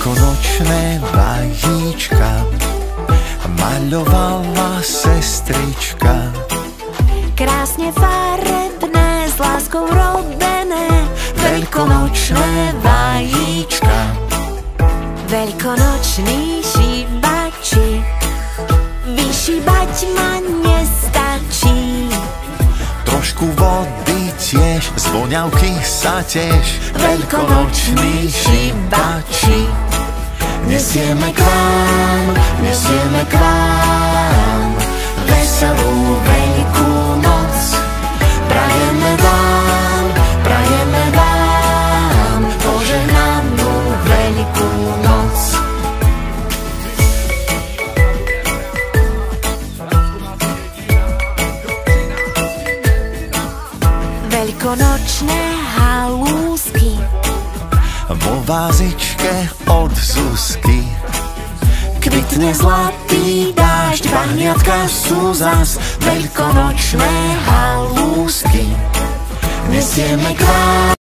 Veľkonočné vajíčka maľovala sestrička. Krásne farebné, s láskou robené veľkonočné vajíčka. Veľkonoční šíbači, vyšíbať ma nestačí. Trošku vody tiež, z voňavky sa tiež. Veľkonoční šíbači, nesieme k vám veselú veľkú noc. Prajeme vám požehnanú veľkú noc. Veľkonočné halúsky Vo vázičke od Zuzky kvitne zlatý dážď, bahniatka sú zas veľkonočné halúsky. Nesieme k vám